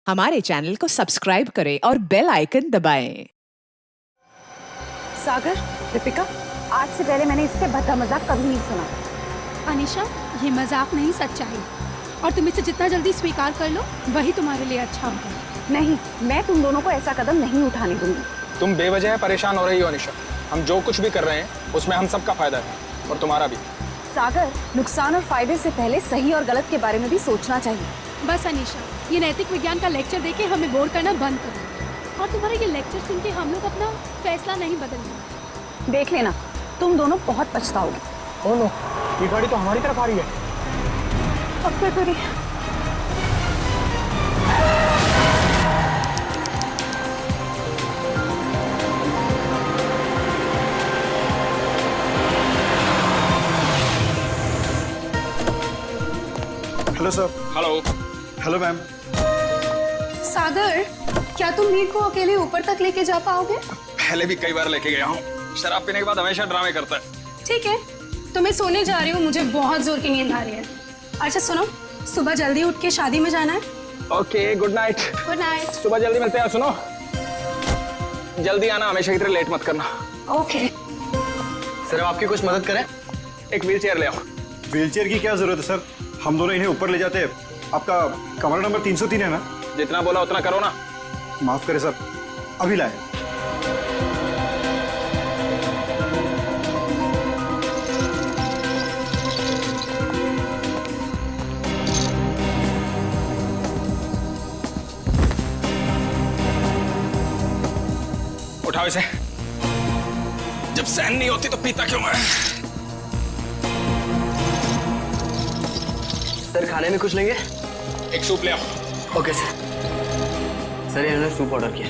हमारे चैनल को सब्सक्राइब करें और बेल आइकन दबाएं। सागर, दीपिका, आज से पहले मैंने इससे भद्दा मजाक कभी नहीं सुना। अनिशा, ये मजाक नहीं सच्चाई, और तुम इसे जितना जल्दी स्वीकार कर लो वही तुम्हारे लिए अच्छा होगा। नहीं, मैं तुम दोनों को ऐसा कदम नहीं उठाने दूंगी। तुम बेवजह परेशान हो रही हो अनिशा। हम जो कुछ भी कर रहे हैं उसमें हम सबका फायदा है और तुम्हारा भी। सागर, नुकसान और फायदे से पहले सही और गलत के बारे में भी सोचना चाहिए। बस अनिशा, ये नैतिक विज्ञान का लेक्चर देके हमें बोर करना बंद करो, और तुम्हारा ये लेक्चर सुन के हम लोग अपना फैसला नहीं बदलेंगे। देख लेना, तुम दोनों बहुत पछताओगे। ओ नो, ये गाड़ी तो हमारी तरफ आ रही है। अब क्या करें? Hello sir. Hello. Hello ma'am. Sagar, क्या तुम मीर को अकेले ऊपर तक लेके जा पाओगे? पहले भी कई बार लेके गया हूँ। शराब पीने के बाद हमेशा ड्रामे करता है। ठीक है, तो मैं सोने जा रही हूँ, मुझे बहुत जोर की नींद आ रही है। अच्छा सुनो, सुबह जल्दी उठ के शादी में जाना है। Okay, good night. Good night. सुबह जल्दी मिलते हैं। सुनो, जल्दी आना, हमेशा की तरह लेट मत करना। ओके। सर, आपकी कुछ मदद करें? एक व्हील चेयर ले आओ। व्हीलचेयर की क्या जरूरत है सर? हम दोनों इन्हें ऊपर ले जाते हैं। आपका कमरा नंबर 303 है ना? जितना बोला उतना करो ना। माफ करें सर, अभी लाए। उठाओ इसे। जब सहन नहीं होती तो पीता क्यों है? सर, खाने में कुछ लेंगे? एक सूप ले आओ। Okay sir. सर, इन्होंने सूप ऑर्डर किया।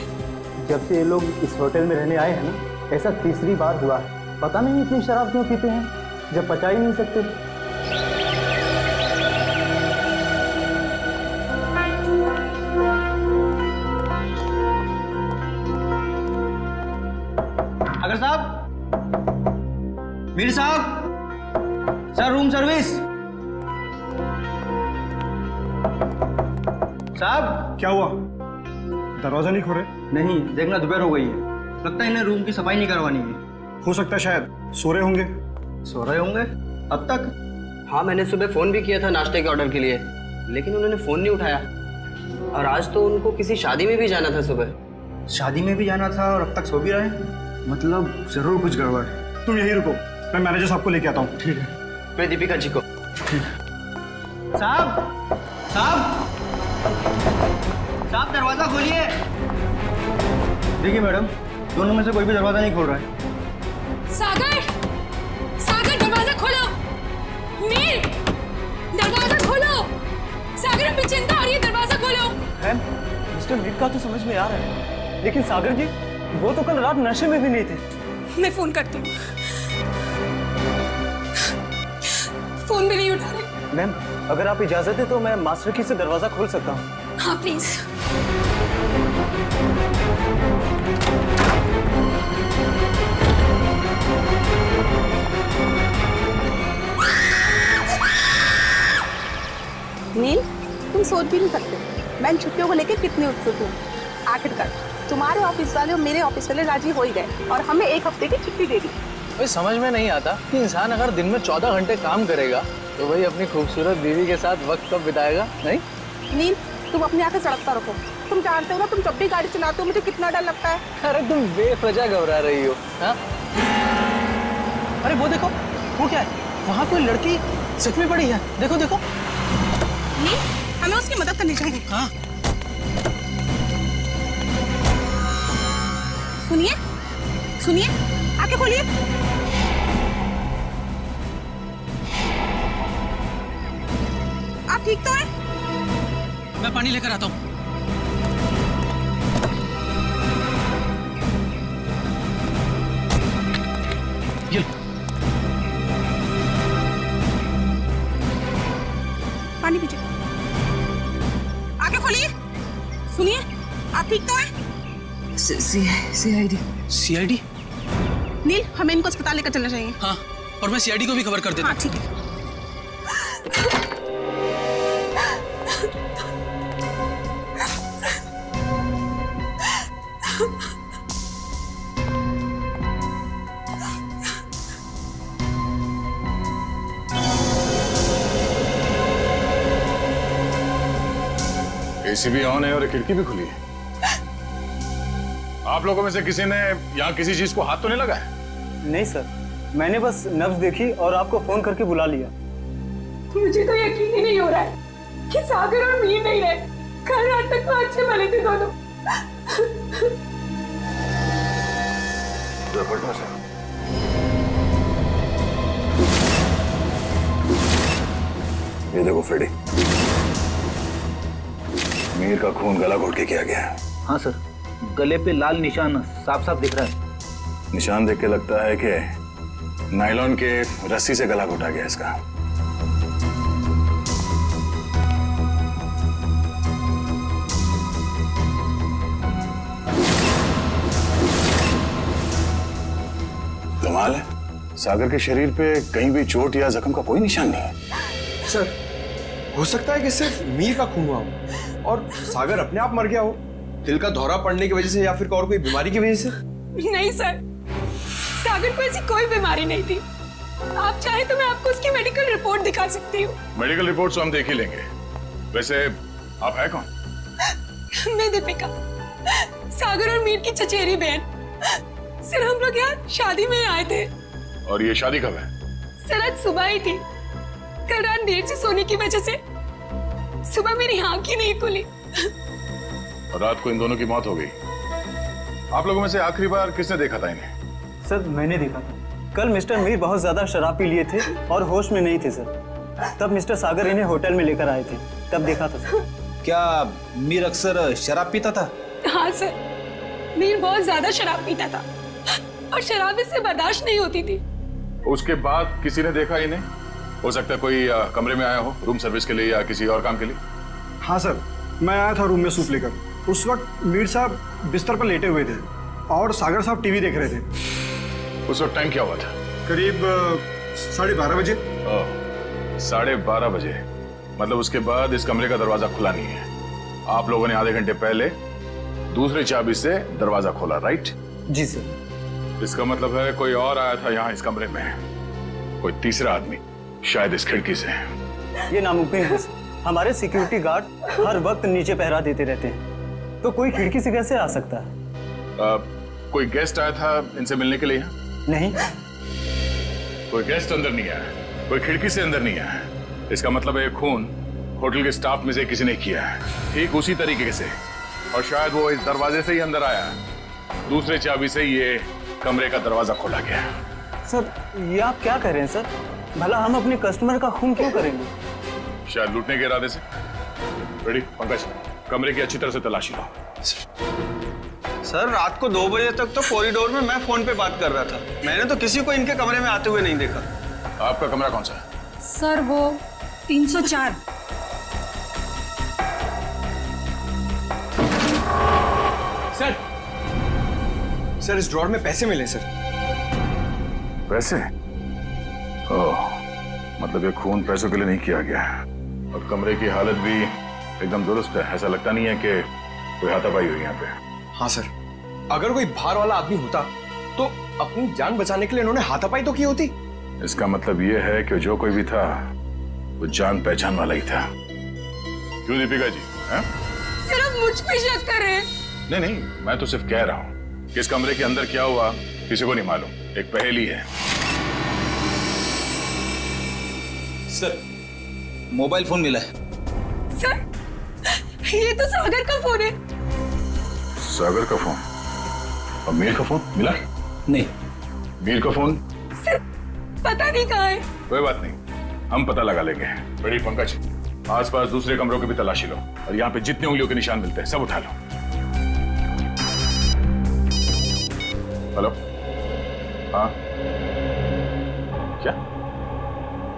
जब से ये लोग इस होटल में रहने आए हैं ना, ऐसा तीसरी बार हुआ है। पता नहीं इतनी शराब क्यों पीते हैं जब पचा ही नहीं सकते। अगर साहब, मीर साहब, सर रूम सर्विस। साहब, क्या हुआ? दरवाजा नहीं खोले? नहीं, देखना दोपहर हो गई है, लगता है इन्हें रूम की सफाई नहीं करवानी है। हो सकता है शायद सो रहे होंगे। सो रहे होंगे अब तक? हाँ, मैंने सुबह फोन भी किया था नाश्ते के ऑर्डर के लिए, लेकिन उन्होंने फोन नहीं उठाया। और आज तो उनको किसी शादी में भी जाना था सुबह। शादी में भी जाना था और अब तक सो भी रहे हैं, मतलब जरूर कुछ गड़बड़ है। तुम यहीं रुको, मैं मैनेजर साहब को लेके आता हूँ। ठीक है। मैं दीपिका जी को। साहब, साहब, साहब, दरवाजा खोलिए। देखिए मैडम, दोनों में से कोई भी दरवाजा नहीं खोल रहा है। सागर, सागर, दरवाजा खोलो। मीर, दरवाजा खोलो। सागर, हमें चिंता आ रही है, दरवाजा खोलो। मिस्टर मीर का तो समझ में आ रहा है, लेकिन सागर जी, वो तो कल रात नशे में भी नहीं थे। मैं फोन करती हूँ। फोन भी नहीं उठा रहे। मैम, अगर आप इजाजत है तो मैं मास्टर की से दरवाजा खोल सकता हूँ। हाँ प्लीज। नील, तुम सोच भी नहीं सकते मैं इन छुट्टियों को लेकर कितनी उत्सुक हूँ। आखिरकार तुम्हारे ऑफिस वाले और मेरे ऑफिस वाले राजी हो ही गए और हमें एक हफ्ते की छुट्टी दे दी। भाई समझ में नहीं आता कि इंसान अगर दिन में 14 घंटे काम करेगा तो भाई अपनी खूबसूरत बीवी के साथ वक्त कब बिताएगा? नहीं नील, तुम अपनी आंखें सड़कता रखो। तुम जानते हो ना, तुम जब भी गाड़ी चलाते हो मुझे कितना डर लगता है। अरे तुम बेवजह घबरा रही हो। हाँ? अरे वो देखो, वो क्या है? वहाँ कोई लड़की जख्मी पड़ी है। देखो देखो। नील, हमें उसकी मदद करनी चाहिए। हाँ। सुनिए, सुनिए, आंखें खोलिए। आप ठीक तो हैं? मैं पानी लेकर आता हूँ। ये लो। पानी पीजिए। आंखें खोलिए। सुनिए, आप ठीक तो हैं? सीआईडी? नील, हमें इनको अस्पताल लेकर चलना चाहिए। हाँ, और मैं सीआईडी को भी खबर कर देता हूँ। हाँ ठीक है। एसी भी ऑन है और खिड़की भी खुली है। आप लोगों में से किसी ने यहाँ किसी चीज को हाथ तो नहीं लगाया? नहीं सर, मैंने बस नब्ज देखी और आपको फोन करके बुला लिया। मुझे तो यकीन ही नहीं हो रहा है कि सागर और मीर नहीं रहे। कल रात तक तो अच्छे भले थे दोनों। ये देखो फ्रेडी, मीर का खून गला घोट के किया गया है। हाँ सर, गले पे लाल निशान साफ साफ दिख रहा है। निशान देख के लगता है कि नायलॉन के रस्सी से गला घोटा गया इसका। कमाल है, सागर के शरीर पे कहीं भी चोट या जख्म का कोई निशान नहीं है। सर, हो सकता है कि सिर्फ मीर का खून हुआ हो और सागर अपने आप मर गया हो, दिल का दौरा पड़ने की वजह से या फिर और कोई बीमारी की वजह से। नहीं सर, सागर को ऐसी कोई बीमारी नहीं थी। आप चाहे तो मैं आपको उसकी मेडिकल रिपोर्ट दिखा सकती हूँ। मेडिकल रिपोर्ट तो हम देख ही लेंगे। वैसे आप है कौन? मैं दीपिका, सागर और मीर की चचेरी बहन। सर हम लोग यहाँ शादी में आए थे। और ये शादी कब है? सर आज सुबह ही थी। कल रात देर से सोने की वजह से सुबह मेरी आंख ही नहीं खुली। और रात को इन दोनों की मौत हो गई। आप लोगों में से आखिरी बार किसने देखा था इन्हें? सर मैंने देखा था। कल मिस्टर मीर बहुत ज्यादा शराब पी लिए थे और होश में नहीं थे सर। तब मिस्टर सागर इन्हें होटल में लेकर आए थे, तब देखा था सर। क्या मीर अक्सर शराब पीता था? हाँ सर, मीर बहुत ज्यादा शराब पीता था और शराब इससे बर्दाश्त नहीं होती थी। उसके बाद किसी ने देखा इन्हें? हो सकता है कोई कमरे में आया हो रूम सर्विस के लिए या किसी और काम के लिए। हाँ सर, मैं आया था रूम में सूप लेकर। उस वक्त मीर साहब बिस्तर पर लेटे हुए थे और सागर साहब टीवी देख रहे थे। उस वक्त टाइम क्या हुआ था? करीब 12:30 बजे। 12:30 बजे, मतलब उसके बाद इस कमरे का दरवाजा खुला नहीं है। आप लोगों ने आधे घंटे पहले दूसरी चाबी से दरवाजा खोला, राइट? जी सर। इसका मतलब है कोई और आया था यहाँ इस कमरे में, कोई तीसरा आदमी, शायद इस खिड़की से। ये नामुमकिन है सर। हमारे सिक्योरिटी गार्ड हर वक्त नीचे पहरा देते रहते हैं, तो कोई खिड़की से कैसे आ सकता है? कोई गेस्ट आया था इनसे मिलने के लिए? नहीं, कोई गेस्ट अंदर नहीं आया, कोई खिड़की से अंदर नहीं आया। इसका मतलब है खून होटल के स्टाफ में से किसी ने किया है, ठीक उसी तरीके से। और शायद वो इस दरवाजे से ही अंदर आया, दूसरे चाबी से ये कमरे का दरवाजा खोला गया। सर ये आप क्या कह रहे हैं सर? भला हम अपने कस्टमर का खून क्यों करेंगे? शायद लूटने के इरादे से। रेडी पंकज, कमरे की अच्छी तरह से तलाशी लो। सर रात को 2 बजे तक तो कॉरिडोर में मैं फोन पे बात कर रहा था। मैंने तो किसी को इनके कमरे में आते हुए नहीं देखा। आपका कमरा कौन सा है? सर वो 304। सर इस ड्रॉर में पैसे मिले सर। पैसे? ओह, मतलब ये खून पैसों के लिए नहीं किया गया। और कमरे की हालत भी एकदम दुरुस्त है, ऐसा लगता नहीं है कि कोई हाथापाई हुई यहाँ पे। हाँ सर, अगर कोई बाहर वाला आदमी होता तो अपनी जान बचाने के लिए इन्होंने हाथापाई तो की होती। इसका मतलब ये है कि जो कोई भी था वो जान पहचान वाला ही था। क्यों दीपिका जी? सर आप मुझ पे शक कर रहे हैं? नहीं नहीं, मैं तो सिर्फ कह रहा हूँ कि इस कमरे के अंदर क्या हुआ किसी को नहीं मालूम, एक पहेली है। सर मोबाइल फोन मिला है। सर ये तो सागर का फोन है। सागर का फोन? और मीर का फोन मिला? नहीं। मीर का फोन? सर पता नहीं कहाँ है। कोई बात नहीं, हम पता लगा लेंगे। बड़ी पंकज, आसपास दूसरे कमरों की भी तलाशी लो और यहाँ पे जितने उंगलियों के निशान मिलते हैं सब उठा लो। हेलो, हाँ क्या?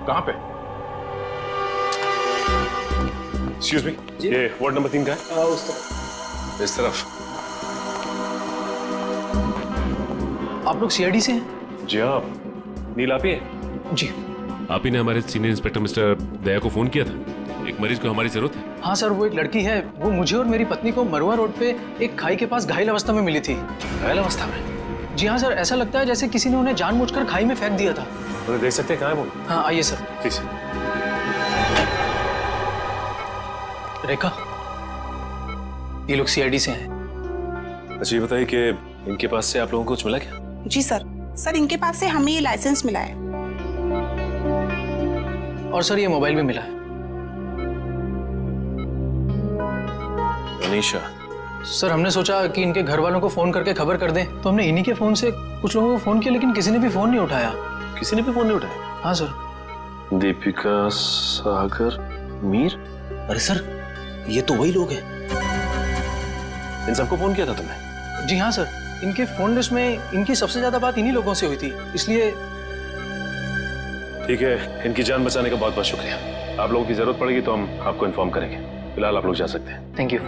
कहाँ पे? एक्सक्यूज मी, ये वार्ड नंबर 3 का है? उस तरफ। इस तरफ? आप लोग सीआईडी से हैं? जी हाँ, नील आप ही हैं? जी। आप ही ने हमारे सीनियर इंस्पेक्टर मिस्टर दया को फोन किया था, एक मरीज को हमारी जरूरत है। हाँ सर, वो एक लड़की है, वो मुझे और मेरी पत्नी को मरुआ रोड पे एक खाई के पास घायल अवस्था में मिली थी। घायल अवस्था में? जी हाँ सर, ऐसा लगता है जैसे किसी ने उन्हें जानबूझकर खाई में फेंक दिया था। तो देख सकते हैं कहाँ है वो? हाँ आइए सर। ठीक है। रेखा, ये लोग सीआईडी से हैं। अच्छा ये बताइए कि इनके पास से आप लोगों को कुछ मिला क्या? जी सर, सर इनके पास से हमें ये लाइसेंस मिला है। और सर ये मोबाइल भी मिला है। अनीशा, सर हमने सोचा कि इनके घर वालों को फोन करके खबर कर दें, तो हमने इन्हीं के फोन से कुछ लोगों को फोन किया, लेकिन किसी ने भी फोन नहीं उठाया। किसी ने भी फोन नहीं उठाया? हाँ सर। दीपिका, सागर, मीर। अरे सर, ये तो वही लोग हैं। इन सबको फोन किया था तुमने? जी हाँ सर, इनके फोन लिस्ट में इनकी सबसे ज्यादा बात इन्हीं लोगों से हुई थी, इसलिए। ठीक है, इनकी जान बचाने का बहुत बहुत शुक्रिया। आप लोगों की जरूरत पड़ेगी तो हम आपको इन्फॉर्म करेंगे। फिलहाल आप लोग जा सकते हैं। Thank you.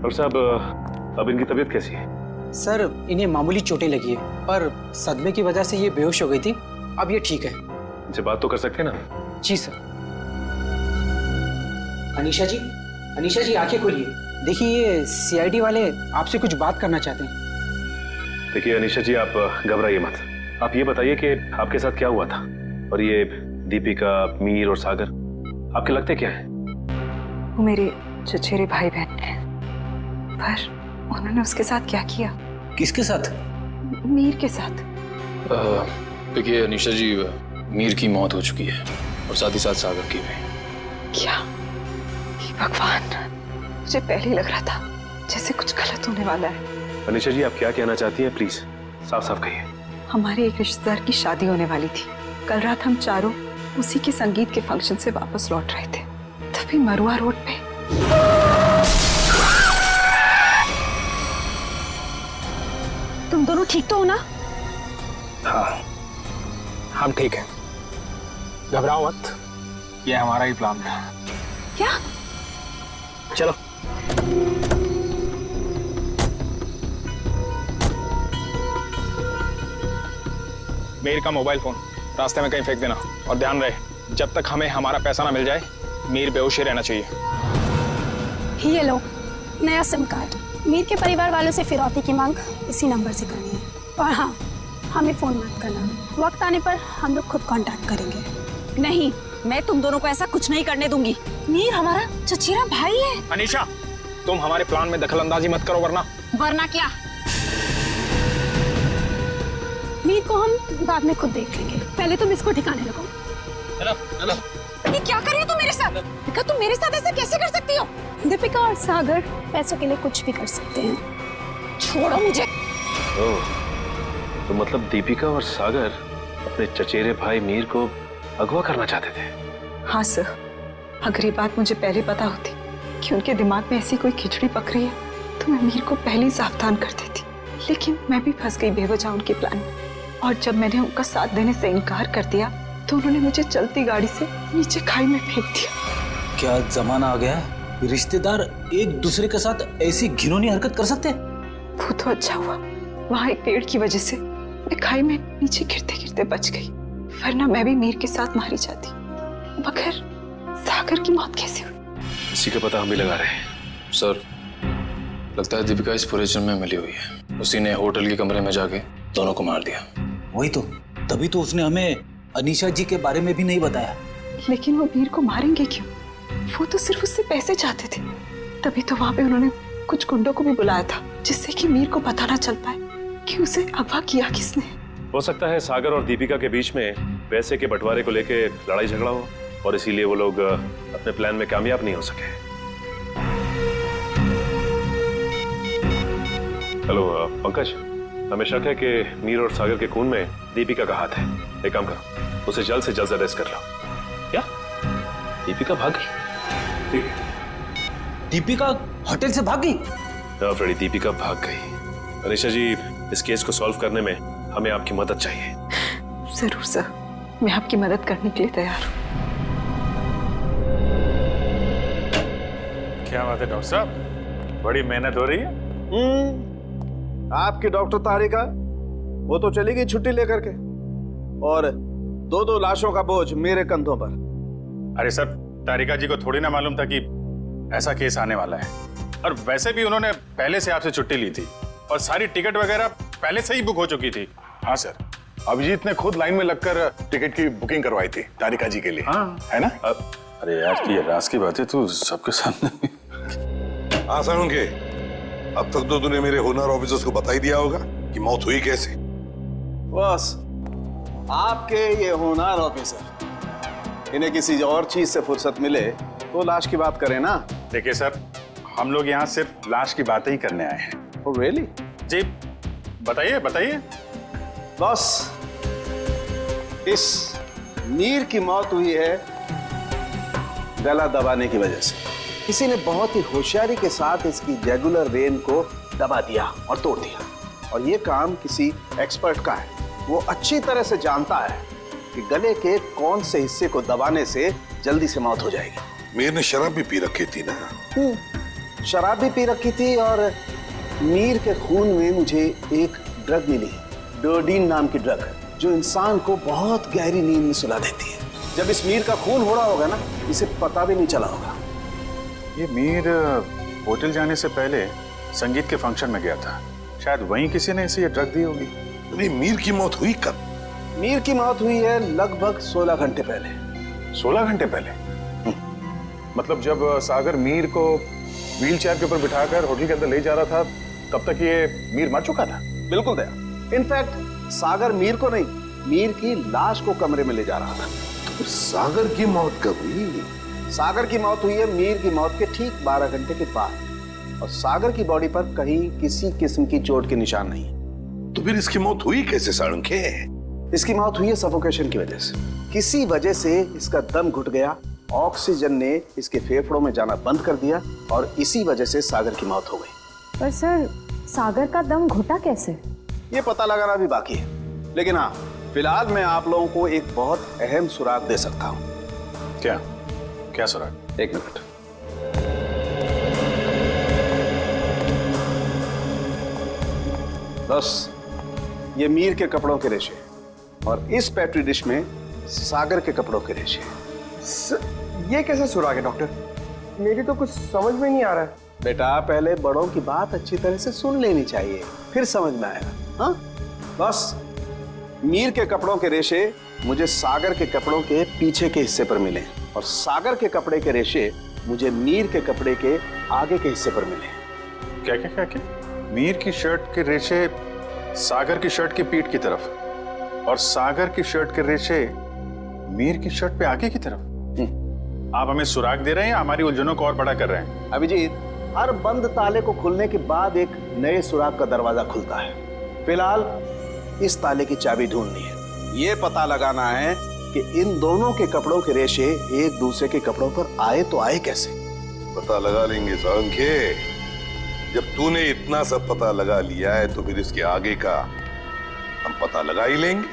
डॉक्टर साहब, अब इनकी तबीयत कैसी है? सर इन्हें मामूली चोटें लगी है, पर सदमे की वजह से ये बेहोश हो गई थी। अब ये ठीक है। इनसे बात तो कर सकते हैं ना? जी सर। अनीशा जी आंखें खोलिए। देखिए ये सीआईडी वाले आपसे कुछ बात करना चाहते हैं। देखिए अनीशा जी, आप घबराइए मत। आप ये बताइए कि आपके साथ क्या हुआ था, और ये दीपिका, मीर और सागर आपके लगते क्या है? वो मेरे चचेरे भाई बहन हैं, पर उन्होंने उसके साथ क्या किया? किसके साथ? मीर के साथ। देखिए अनीशा जी, मीर की मौत हो चुकी है और साथ ही साथ सागर की भी। क्या? हे भगवान, मुझे पहले ही लग रहा था जैसे कुछ गलत होने वाला है। अनीशा जी, आप क्या कहना चाहती हैं? प्लीज साफ साफ कहिए। हमारे एक रिश्तेदार की शादी होने वाली थी। कल रात हम चारों उसी के संगीत के फंक्शन से वापस लौट रहे थे, तभी मरुआ रोड पे तुम दोनों ठीक तो हो ना? हाँ, हम ठीक हैं। घबराओ मत, ये हमारा ही प्लान था। क्या? चलो। मीर का मोबाइल फोन रास्ते में कहीं फेंक देना, और ध्यान रहे जब तक हमें हमारा पैसा ना मिल जाए, मीर बेहोश ही रहना चाहिए। ये लो नया सिम कार्ड। मीर के परिवार वालों से फिरौती की मांग इसी नंबर से करनी है। और हाँ, हमें फोन मत करना, वक्त आने पर हम लोग खुद कांटेक्ट करेंगे। नहीं, मैं तुम दोनों को ऐसा कुछ नहीं करने दूंगी। मीर हमारा चचेरा भाई है। अनीशा, तुम हमारे प्लान में दखल अंदाजी मत करो, वरना क्या? मीर को हम बाद में खुद देख लेंगे, पहले तुम इसको ठिकाने लगाओ। ये क्या कर रही हो तुम मेरे साथ? दीपिका, तुम मेरे साथ ऐसा कैसे कर सकती हो? दीपिका और सागर पैसों के लिए कुछ भी कर सकते हैं। छोड़ो मुझे। ओह, तो मतलब दीपिका और सागर अपने चचेरे भाई मीर को अगवा करना चाहते थे? हाँ सर, अगर ये बात मुझे पहले पता होती कि उनके दिमाग में ऐसी कोई खिचड़ी पक रही है, तो मैं मीर को पहले ही सावधान कर देती। लेकिन मैं भी फंस गई बेवजह उनके प्लान में, और जब मैंने उनका साथ देने से इनकार कर दिया, तो उन्होंने मुझे चलती गाड़ी से नीचे खाई में फेंक दिया। क्या जमाना आ गया है? रिश्तेदार एक दूसरे के साथ ऐसी घिनौनी हरकत कर सकते हैं? वो तो अच्छा हुआ, वहाँ एक पेड़ की वजह से मैं खाई में नीचे गिरते गिरते बच गई, वरना मैं भी मीर के साथ मारी जाती। मगर सागर की मौत कैसे हुई? इसी का पता हम भी लगा रहे हैं। सर, लगता है दीपिका इस पूरे जुर्म में मिली हुई है। उसी ने होटल के कमरे में जाके दोनों को मार दिया। वही तो, तभी तो उसने हमें अनीशा जी के बारे में भी नहीं बताया। लेकिन वो मीर को मारेंगे क्यों? वो तो सिर्फ उससे पैसे चाहते थे। तभी तो वहां पे उन्होंने कुछ गुंडों को भी बुलाया था, जिससे कि मीर को पता ना चल पाए कि उसे अगवा किया किसने। हो सकता है सागर और दीपिका के बीच में पैसे के बंटवारे को लेके लड़ाई झगड़ा हो, और इसीलिए वो लोग अपने प्लान में कामयाब नहीं हो सके। हेलो पंकज, हमें शक है कि मीर और सागर के खून में दीपिका का हाथ है। एक काम करो, उसे जल्द से जल्द अरेस्ट कर लो। क्या दीपिका भाग गई? ठीक है। दीपिका होटल से भाग गई? फ्रेडी, दीपिका भाग गई। अनीशा जी, इस केस को सॉल्व करने में हमें आपकी मदद चाहिए। जरूर सर, मैं आपकी मदद करने के लिए तैयार हूँ। क्या बात है डॉक्टर साहब, बड़ी मेहनत हो रही है। आपकी डॉक्टर तारिका, वो तो चली गई छुट्टी लेकर के, और दो लाशों का बोझ मेरे कंधों पर। अरे सर, तारिका जी को थोड़ी ना मालूम था कि ऐसा केस आने वाला है, और वैसे भी उन्होंने पहले से आपसे छुट्टी ली थी, और सारी टिकट वगैरह पहले से ही बुक हो चुकी थी। हाँ सर, अभिजीत ने खुद लाइन में लगकर टिकट की बुकिंग करवाई थी तारिका जी के लिए। हाँ। है ना? अरे यार, ये राज की बातें तू सबके सामने हाँ साळुंखे, अब तक तो तूने मेरे हुनर ऑफिसर्स को बता ही दिया होगा कि मौत हुई कैसे। बस आपके ये होनहार ऑफिसर, इन्हें किसी और चीज से फुर्सत मिले तो लाश की बात करें ना। देखिए सर, हम लोग यहाँ सिर्फ लाश की बातें ही करने आए हैं। Oh, really? जी बताइए बताइए। बस इस मीर की मौत हुई है गला दबाने की वजह से। किसी ने बहुत ही होशियारी के साथ इसकी रेगुलर वेन को दबा दिया और तोड़ दिया, और ये काम किसी एक्सपर्ट का है। वो अच्छी तरह से जानता है कि गले के कौन से हिस्से को दबाने से जल्दी से मौत हो जाएगी। मीर ने शराब भी पी रखी थी ना? शराब भी पी रखी थी, और मीर के खून में मुझे एक ड्रग मिली, डोडीन नाम की ड्रग, जो इंसान को बहुत गहरी नींद में सुला देती है। जब इस मीर का खून हो रहा होगा ना, इसे पता भी नहीं चला होगा। ये मीर होटल जाने से पहले संगीत के फंक्शन में गया था, शायद वहीं किसी ने इसे ये ड्रग दी होगी। नहीं, मीर की मौत हुई कब? मीर की मौत हुई है लगभग 16 घंटे पहले। 16 घंटे पहले? मतलब जब सागर मीर को व्हील चेयर के ऊपर बिठाकर होटल के अंदर ले जा रहा था, तब तक ये मीर मर चुका था? बिल्कुल दया। इनफैक्ट सागर मीर को नहीं, मीर की लाश को कमरे में ले जा रहा था। तो सागर की मौत कब हुई? सागर की मौत हुई है मीर की मौत के ठीक 12 घंटे के बाद, और सागर की बॉडी पर कहीं किसी किस्म की चोट के निशान नहीं। तो फिर इसकी मौत हुई कैसे साळुंखे? इसकी मौत हुई है सफोकेशन की वजह से। किसी वजह से इसका दम घुट गया, ऑक्सीजन ने इसके फेफड़ों में जाना बंद कर दिया, और इसी वजह से सागर की मौत हो गई। पर सर, सागर का दम घुटा कैसे? ये पता लगाना भी बाकी है, लेकिन हाँ, फिलहाल मैं आप लोगों को एक बहुत अहम सुराग दे सकता हूँ। क्या? क्या सुराग? एक मिनट। बस ये मीर के कपड़ों के रेशे, और इस पेट्री डिश में सागर के कपड़ों के रेशे। ये कैसे सुराग है डॉक्टर? मेरी तो कुछ समझ में नहीं आ रहा है। बेटा, पहले बड़ों की बात अच्छी तरह से सुन लेनी चाहिए, फिर समझ में आएगा। हाँ, बस मीर के कपड़ों के रेशे मुझे सागर के कपड़ों के पीछे के हिस्से पर मिले, और सागर के कपड़े के रेशे मुझे मीर के कपड़े के आगे के हिस्से पर मिले। क्या क्या क्या क्या? मीर की शर्ट के रेशे सागर की शर्ट की पीठ की तरफ, और सागर की शर्ट के रेशे मीर की शर्ट पे आगे की तरफ। आप हमें सुराग दे रहे हैं या हमारी उलझनों को और बड़ा कर रहे हैं? अभिजीत, हर बंद ताले को खुलने के बाद एक नए सुराग का दरवाजा खुलता है। फिलहाल इस ताले की चाबी ढूंढनी है। ये पता लगाना है कि इन दोनों के कपड़ों के रेशे एक दूसरे के कपड़ों पर आए तो आए कैसे। पता लगा लेंगे साळुंखे। जब तूने इतना सब पता लगा लिया है तो फिर इसके आगे का हम पता लगा ही लेंगे।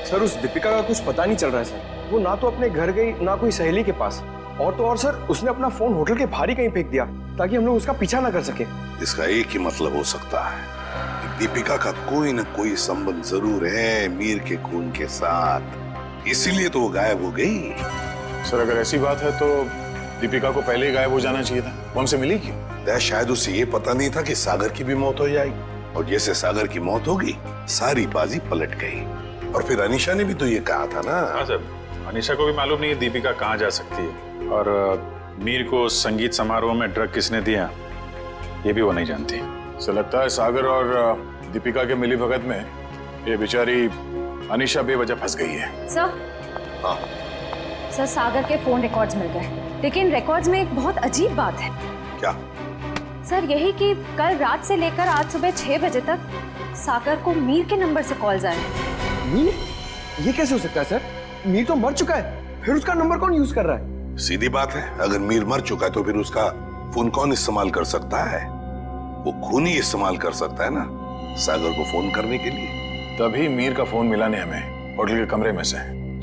सर, उस दीपिका का कुछ पता नहीं चल रहा है सर। वो ना तो अपने घर गई, ना कोई सहेली के पास, और तो और सर, उसने अपना फोन होटल के बाहर ही कहीं फेंक दिया ताकि हम लोग उसका पीछा ना कर सके। इसका एक ही मतलब हो सकता है कि दीपिका का कोई ना कोई संबंध जरूर है मीर के खून के साथ, इसीलिए तो वो गायब हो गई। सर, अगर ऐसी बात है तो दीपिका को पहले ही गायब हो जाना चाहिए था। वो हमसे मिली क्यों? शायद उसे ये पता नहीं था कि सागर की भी मौत हो जाएगी, और जैसे सागर की मौत होगी सारी बाजी पलट गई। और फिर अनीशा ने भी तो ये कहा था ना। हाँ सर, अनीशा को भी मालूम नहीं है दीपिका कहाँ जा सकती है, और मीर को संगीत समारोह में ड्रग किसने दिया ये भी वो नहीं जानती। सो लगता है सागर और दीपिका के मिली भगत में ये बेचारी अनीशा बेवजह फंस गई है। सर, हाँ। सर, सागर के फोन रिकॉर्ड्स मिल गए, लेकिन रिकॉर्ड्स में एक बहुत अजीब बात है। क्या? सर, यही कि कल रात से लेकर आज सुबह 6 बजे तक सागर को मीर के नंबर से कॉल्स आए। मीर? ये कैसे हो सकता है सर? मीर तो मर चुका है, फिर उसका नंबर कौन यूज कर रहा है? सीधी बात है, अगर मीर मर चुका है तो फिर उसका फोन कौन इस्तेमाल कर सकता है? वो खून ही इस्तेमाल कर सकता है ना सागर को फोन करने के लिए। तभी मीर का फोन मिला नहीं हमें होटल के कमरे में से।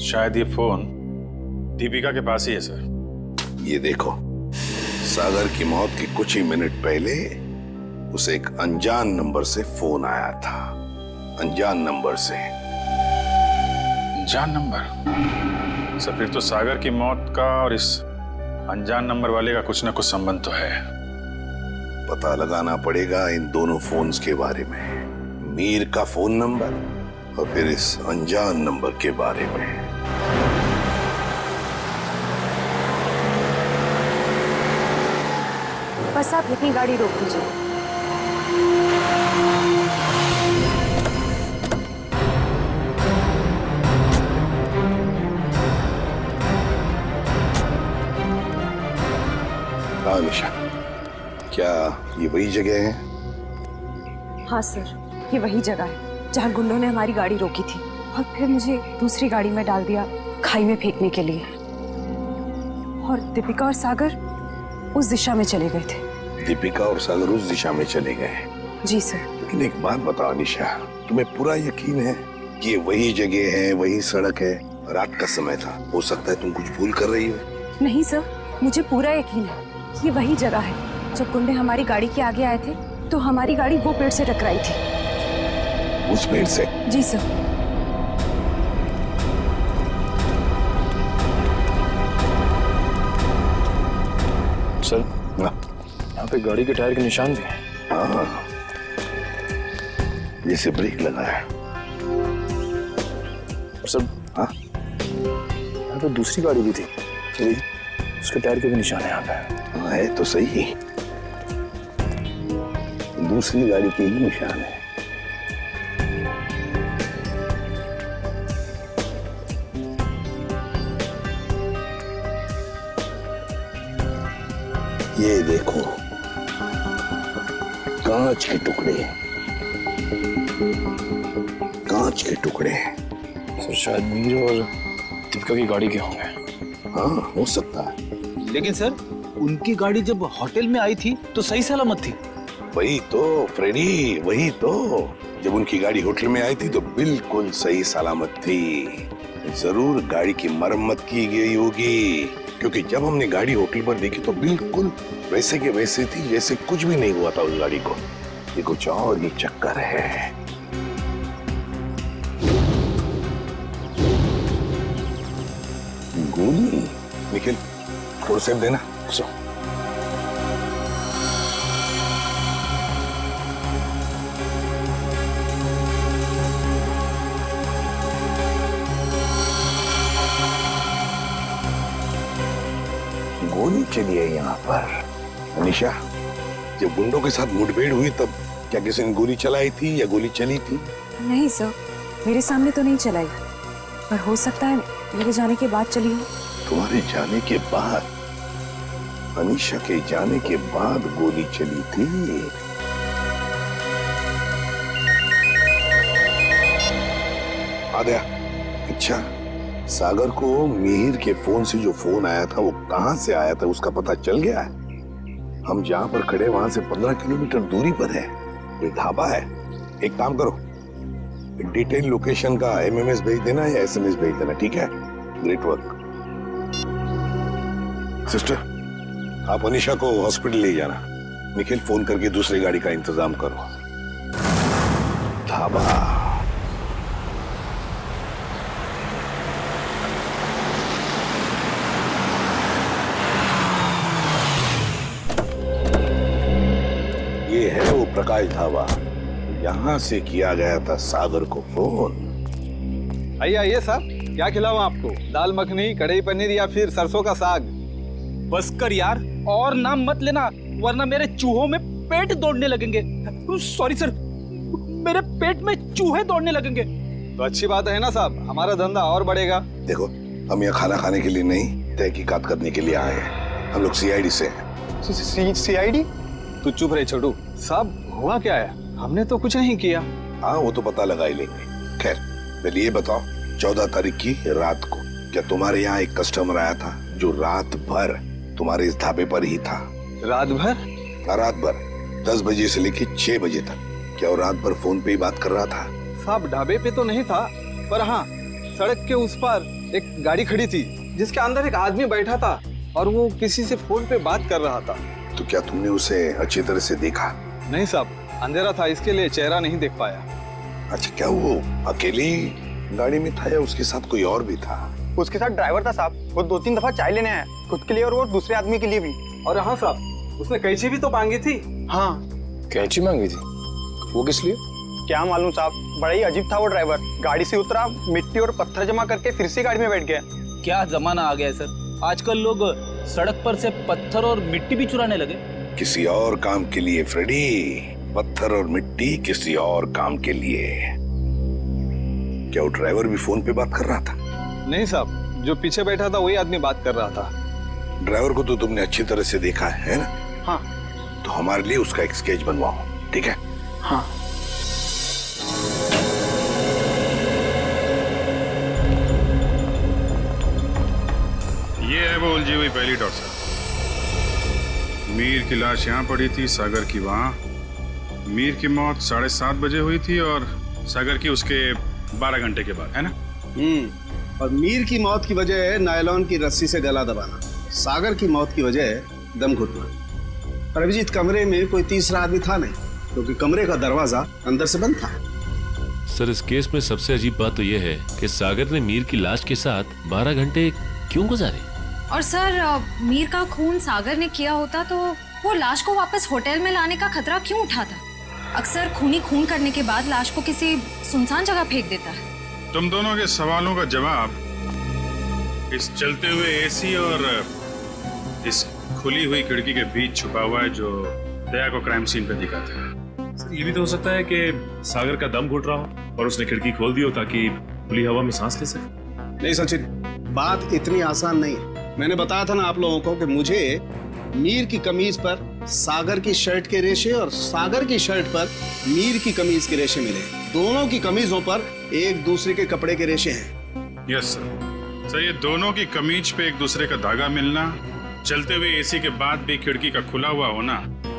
शायद ये फोन दीपिका के पास ही है सर। ये देखो, सागर की मौत के कुछ ही मिनट पहले उसे एक अनजान नंबर से फोन आया था। अनजान नंबर से। अनजान नंबर? सर, फिर तो सागर की मौत का और इस अनजान नंबर वाले का कुछ ना कुछ संबंध तो है। पता लगाना पड़ेगा इन दोनों फोन्स के बारे में, मीर का फोन नंबर और फिर इस अनजान नंबर के बारे में। बस आप यहीं गाड़ी रोक दीजिए। हाँ निशा, क्या ये वही जगह है? हाँ सर, ये वही जगह है जहाँ गुंडों ने हमारी गाड़ी रोकी थी और फिर मुझे दूसरी गाड़ी में डाल दिया खाई में फेंकने के लिए। और दीपिका और सागर उस दिशा में चले गए थे। दीपिका और सागर उस दिशा में चले गए? जी सर। लेकिन एक बात बताओ निशा, तुम्हें पूरा यकीन है कि ये वही जगह है, वही सड़क है? रात का समय था, हो सकता है तुम कुछ भूल कर रही हो। नहीं सर, मुझे पूरा यकीन है ये वही जगह है। जब गुंडे हमारी गाड़ी के आगे आए थे तो हमारी गाड़ी वो पेड़ से टकराई थी। उस पेड़ से? जी सर। सर, यहाँ पे गाड़ी के टायर के निशान भी हैं। हाँ, जैसे ब्रेक लगा है। सर, हाँ, यहाँ पे दूसरी गाड़ी भी थी, उसके टायर के भी निशान है यहाँ पे। हाँ, है तो सही, दूसरी गाड़ी के ही निशान है। ये देखो, कांच के टुकड़े, कांच के टुकड़े। सर, शायद मीर और दीपिका की गाड़ी के होंगे। हाँ, हो सकता है। लेकिन सर, उनकी गाड़ी जब होटल में आई थी तो सही सलामत थी। वही तो फ्रेडी, वही तो। जब उनकी गाड़ी होटल में आई थी तो बिल्कुल सही सलामत थी। जरूर गाड़ी की मरम्मत की गई होगी, क्योंकि जब हमने गाड़ी होटल पर देखी तो बिल्कुल वैसे के वैसे थी जैसे कुछ भी नहीं हुआ था उस गाड़ी को। ये कुछ और ही चक्कर है। गोली? निखिल, थोड़ा सेब देना। गोली चली है यहाँ पर। निशा, जब गुंडों के साथ मुठभेड़ हुई तब क्या किसी ने गोली चलाई थी या गोली चली थी? नहीं सर, मेरे सामने तो नहीं चलाई, पर हो सकता है मेरे जाने के बाद चली हो। तुम्हारे जाने के बाद? अनीशा के जाने के बाद गोली चली थी? आद्या, अच्छा, सागर को मिहिर के फोन से जो फोन आया था वो कहां से आया था उसका पता चल गया है? हम जहां पर खड़े वहां से 15 किलोमीटर दूरी पर है, कोई ढाबा है। एक काम करो, डिटेल लोकेशन का एमएमएस भेज देना या एसएमएस भेज देना, ठीक है? Great work. सिस्टर, आप अनीशा को हॉस्पिटल ले जाना। निखिल, फोन करके दूसरी गाड़ी का इंतजाम करो। ढाबा। ये है वो प्रकाश ढाबा, यहाँ से किया गया था सागर को फोन। आइए आइए साहब, क्या खिलाऊं आपको? दाल मखनी, कढ़ाई पनीर या फिर सरसों का साग? बस कर यार, और नाम मत लेना वरना मेरे चूहों में पेट दौड़ने लगेंगे। सॉरी सर, मेरे पेट में चूहे दौड़ने लगेंगे। तो अच्छी बात है ना साहब, हमारा धंधा और बढ़ेगा। देखो, हम यहाँ खाना खाने के लिए नहीं, तहकीकात करने के लिए आए हैं। हम लोग सीआईडी से हैं। सीआईडी? तू चुप रहे छोटू। साहब, हुआ क्या है? हमने तो कुछ नहीं किया। हाँ, वो तो पता लगा ही लेंगे। खैर, पहले ये बताओ, 14 तारीख की रात को क्या तुम्हारे यहाँ एक कस्टमर आया था जो रात भर तुम्हारे इस ढाबे पर ही था? रात भर? हाँ, रात भर 10 बजे से लेके 6 बजे तक। क्या वो रात भर फोन पे ही बात कर रहा था? साहब, ढाबे पे तो नहीं था, पर हाँ, सड़क के उस पार एक गाड़ी खड़ी थी जिसके अंदर एक आदमी बैठा था और वो किसी से फोन पे बात कर रहा था। तो क्या तुमने उसे अच्छी तरह से देखा? नहीं साहब, अंधेरा था, इसके लिए चेहरा नहीं देख पाया। अच्छा, क्या वो अकेली गाड़ी में था या उसके साथ कोई और भी था? उसके साथ ड्राइवर था साहब, वो 2-3 दफा चाय लेने आया, खुद के लिए और वो दूसरे आदमी के लिए भी। और हाँ साहब, उसने कैंची भी तो मांगी थी। हाँ। कैंची मांगी थी? वो किस लिए? क्या मालूम साहब, बड़ा ही अजीब था वो ड्राइवर। गाड़ी से उतरा, मिट्टी और पत्थर जमा करके फिर से गाड़ी में बैठ गया। क्या जमाना आ गया है सर, आजकल लोग सड़क पर से पत्थर और मिट्टी भी चुराने लगे। किसी और काम के लिए फ्रेडी, पत्थर और मिट्टी किसी और काम के लिए। क्या वो ड्राइवर भी फोन पे बात कर रहा था? नहीं साहब, जो पीछे बैठा था वही आदमी बात कर रहा था। ड्राइवर को तो तुमने अच्छी तरह से देखा है ना? हाँ। तो हमारे लिए उसका एक स्केच बनवाओ, ठीक है? हाँ। ये है वो उलझी हुई पहली टॉर्चर। मीर की लाश यहाँ पड़ी थी, सागर की वहाँ। मीर की मौत 7:30 बजे हुई थी और सागर की उसके 12 घंटे के बाद, है ना? और मीर की मौत की वजह है नायलॉन की रस्सी से गला दबाना, सागर की मौत की वजह है दम घुटना। पर अभिजीत, कमरे में कोई तीसरा आदमी था नहीं, क्योंकि कमरे का दरवाजा अंदर से बंद था। सर, इस केस में सबसे अजीब बात तो यह है कि सागर ने मीर की लाश के साथ 12 घंटे क्यों गुजारे? और सर, मीर का खून सागर ने किया होता तो वो लाश को वापस होटल में लाने का खतरा क्यों उठाता? अक्सर खूनी खून करने के बाद लाश को किसी सुनसान जगह फेंक देता है। तुम दोनों के सवालों का जवाब इस चलते हुए एसी और इस खुली हुई खिड़की के बीच छुपा हुआ है जो दया को क्राइम सीन पे दिखाता है। सर, ये भी तो हो सकता है कि सागर का दम घुट रहा हो और उसने खिड़की खोल दी हो ताकि खुली हवा में सांस ले सके। नहीं सचिन, बात इतनी आसान नहीं है। मैंने बताया था ना आप लोगों को कि मुझे मीर की कमीज पर सागर की शर्ट के रेशे और सागर की शर्ट पर मीर की कमीज के रेशे मिले। दोनों की कमीजों पर एक दूसरे के कपड़े के रेशे हैं। Yes sir. सर, ये दोनों की कमीज पे एक दूसरे का धागा मिलना, चलते हुए एसी के बाद भी खिड़की का खुला हुआ होना,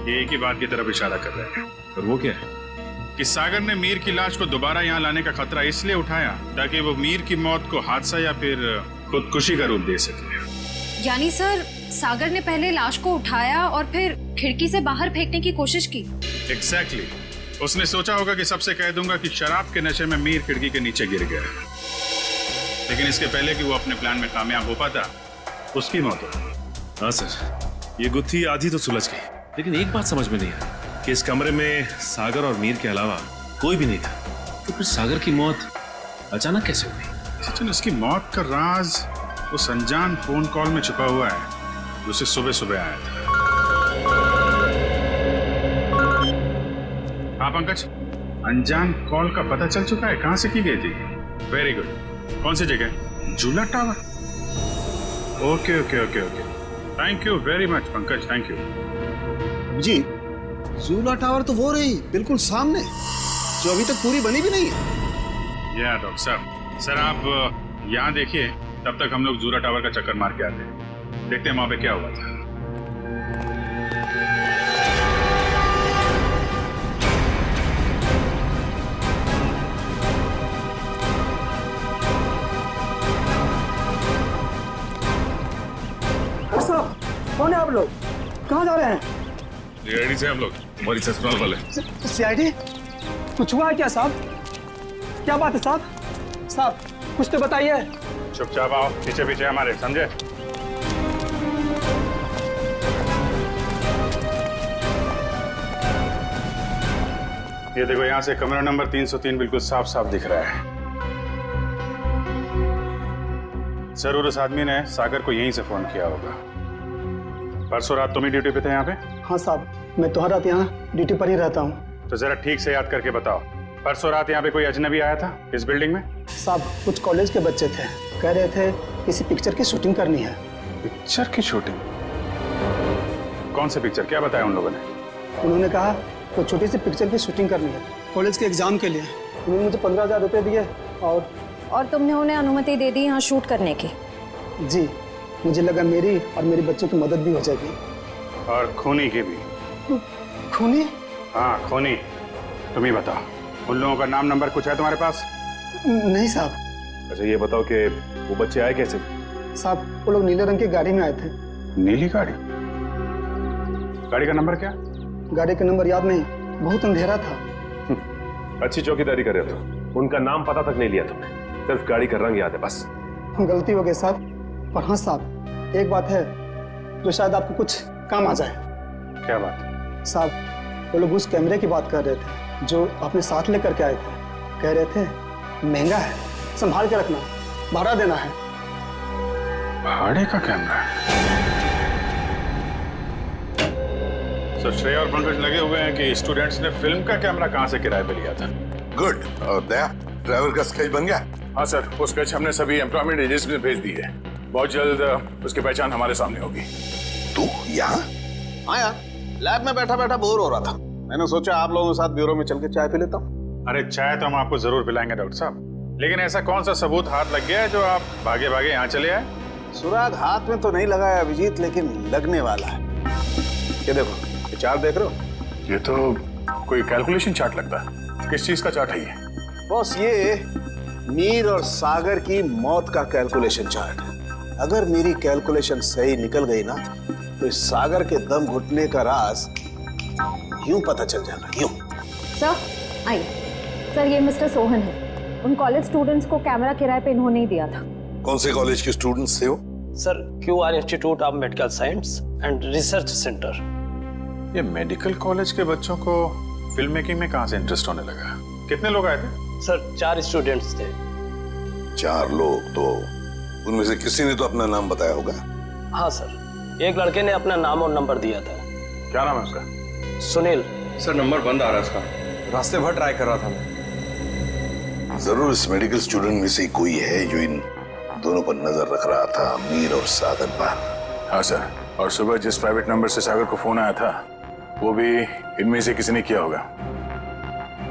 ये एक ही बात की तरफ इशारा कर रहे हैं। और वो क्या है? कि सागर ने मीर की लाश को दोबारा यहाँ लाने का खतरा इसलिए उठाया ताकि वो मीर की मौत को हादसा या फिर खुदकुशी का रूप दे सके। यानी सर, सागर ने पहले लाश को उठाया और फिर खिड़की से बाहर फेंकने की कोशिश की। एग्जैक्टली। उसने सोचा होगा कि सबसे कह दूंगा कि शराब के नशे में मीर खिड़की के नीचे गिर गया, लेकिन इसके पहले कि वो अपने प्लान में कामयाब हो पाता, उसकी मौत हो। हाँ सर, ये गुत्थी आधी तो सुलझ गई, लेकिन एक बात समझ में नहीं आई कि इस कमरे में सागर और मीर के अलावा कोई भी नहीं था, तो फिर सागर की मौत अचानक कैसे हुई? सचिन, उसकी मौत का राज उस अनजान फोन कॉल में छुपा हुआ है जो उसे सुबह सुबह आया था। हाँ पंकज, अनजान कॉल का पता चल चुका है कहां से की गई थी? Very good. कौन सी जगह? Jhula tower. Okay okay okay okay, thank you very much Pankaj, thank you. जी, झूला टावर तो वो रही बिल्कुल सामने, जो अभी तक पूरी बनी भी नहीं है। या डॉक्टर साहब, सर आप यहाँ देखिए, तब तक हम लोग झूला टावर का चक्कर मार के आते हैं, देखते हैं वहां पे क्या हुआ था। कौन है आप लोग? कहाँ जा रहे हैं? रेडी से हम लोग, हमारी ससुराल वाले। सीआईडी? कुछ हुआ है क्या साहब? क्या बात है साहब? साहब कुछ तो बताइए। चुपचाप आओ, पीछे पीछे हमारे, समझे? ये देखो, यहाँ से कमरा नंबर 303 बिल्कुल साफ साफ दिख रहा है। जरूर उस आदमी ने सागर को यहीं से फोन किया होगा। परसों रात तुम ही ड्यूटी पे थे यहाँ पे? हाँ साहब, मैं तो हर रात यहाँ ड्यूटी पर ही रहता हूँ। तो जरा ठीक से याद करके बताओ, परसों रात यहाँ पे कोई अजनबी आया था इस बिल्डिंग में? साहब कुछ कॉलेज के बच्चे थे, कह रहे थे किसी पिक्चर की शूटिंग करनी है। पिक्चर की शूटिंग? कौन सी पिक्चर, क्या बताया उन लोगों ने? उन्होंने कहा तो छोटी सी पिक्चर की शूटिंग करनी है कॉलेज के एग्जाम के लिए। उन्होंने मुझे 15,000 रुपये दिए और तुमने उन्हें अनुमति दे दी यहाँ शूट करने की? जी, मुझे लगा मेरी और मेरे बच्चों की मदद भी हो जाएगी। और खूनी की भी। खूनी? हाँ खूनी। तुम ही बताओ, उन लोगों का नाम नंबर कुछ है तुम्हारे पास? नहीं साहब। अच्छा ये बताओ कि वो बच्चे आए कैसे? साहब वो लोग नीले रंग की गाड़ी में आए थे। नीली गाड़ी? गाड़ी का नंबर क्या? गाड़ी का नंबर याद नहीं, बहुत अंधेरा था। अच्छी चौकीदारी कर रहे हो, उनका नाम पता तक नहीं लिया तुमने, सिर्फ गाड़ी का रंग याद है बस। गलती हो गई साहब। पर हाँ साहब, एक बात है जो शायद आपको कुछ काम आ जाए। क्या बात? साहब वो लोग उस कैमरे की बात कर रहे थे जो आपने साथ लेकर के आए थे। कह रहे थे महंगा है, संभाल के रखना, भाड़ा देना है। भाड़े का कैमरा? सर श्रेया और पंकज लगे हुए हैं कि स्टूडेंट्स ने फिल्म का कैमरा कहां से किराए पे लिया था। गुड। और दया, ड्राइवर का स्केच बन गया? हाँ सर, वो स्केच हमने सभी एम्प्लॉयमेंट एजेंसी में भेज दी है। बहुत जल्द उसकी पहचान हमारे सामने होगी। तू यहाँ? हाँ यार, लैब में बैठा बैठा बोर हो रहा था। मैंने सोचा आप लोगों के साथ ब्यूरो में चल के चाय पी लेता हूँ। अरे चाय तो हम आपको जरूर पिलाएंगे डॉक्टर साहब, लेकिन ऐसा कौन सा सबूत हाथ लग गया है जो आप भागे भागे यहाँ चले आए? सुराग हाथ में तो नहीं लगाया अभिजीत, लेकिन लगने वाला है। ये देखो, ये चार्ट देख रहे हो? ये तो कोई कैलकुलेशन चार्ट लगता है। किस चीज का चार्ट है ये? बॉस, ये मीर और सागर की मौत का कैलकुलेशन चार्ट है। अगर मेरी कैलकुलेशन सही निकल गई ना, तो इस सागर के दम घुटने का राज यूं पता चल जाएगा, यूं। सर आइए। सर, ये मिस्टर सोहन है। उन कॉलेज स्टूडेंट्स को कैमरा किराए पे इन्होंने ही दिया था। कौन से कॉलेज के स्टूडेंट्स थे वो? Sir, QR institute of medical science and research centre. ये मेडिकल कॉलेज के बच्चों को फिल्म मेकिंग में कहां से इंटरेस्ट होने लगा? कितने लोग आए थे? सर, 4 स्टूडेंट्स थे। 4 लोग? तो उनमें से किसी ने तो अपना नाम बताया होगा। हाँ सर, एक लड़के ने अपना नाम और नंबर दिया था। क्या नाम है उसका? सुनील। सर नंबर बंद आ रहा है उसका, रास्ते भर ट्राई कर रहा था मैं। जरूर इस मेडिकल स्टूडेंट में से कोई है जो इन दोनों पर नजर रख रहा था, मीर और सागर पर। हाँ सर, और सुबह जिस प्राइवेट नंबर से सागर को फोन आया था वो भी इनमें से किसी ने किया होगा।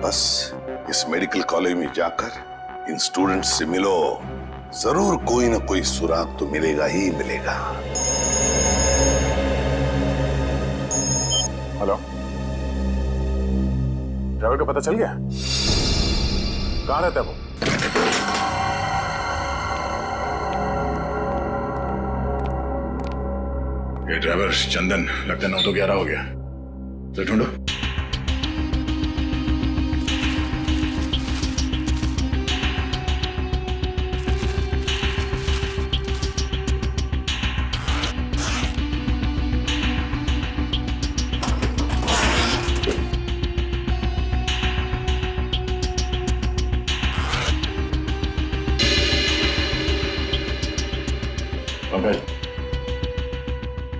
बस इस मेडिकल कॉलेज में जाकर इन स्टूडेंट्स से मिलो, जरूर कोई ना कोई सुराग तो मिलेगा ही मिलेगा। हेलो, ड्राइवर का पता चल गया? कहाँ रहता है वो? ये ड्राइवर चंदन, लगता है 9 तो 11 हो गया। तो ढूंढो। पंकज,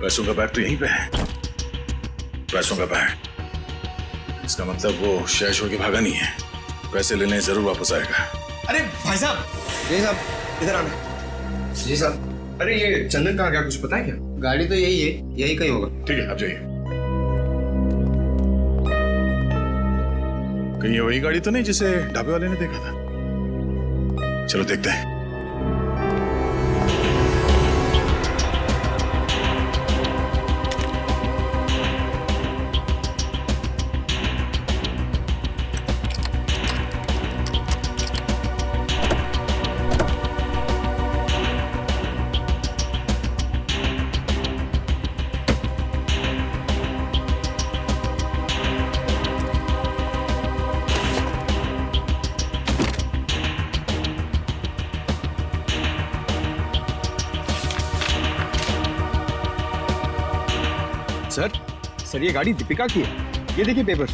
पैसों का बैग तो यहीं पे है। पैसों का बैग, इसका मतलब वो शहर छोड़ के भागा नहीं है। पैसे लेने जरूर वापस आएगा। अरे भाई साहब, जी साहब इधर आना। जी साहब। अरे ये चंदन कहाँ गया, कुछ पता है क्या? गाड़ी तो यही है, यही कहीं होगा। ठीक है, आप जाइए। कहीं ये वही गाड़ी तो नहीं जिसे ढाबे वाले ने देखा था? चलो देखते हैं। सर ये गाड़ी दीपिका की है, ये देखिए पेपर।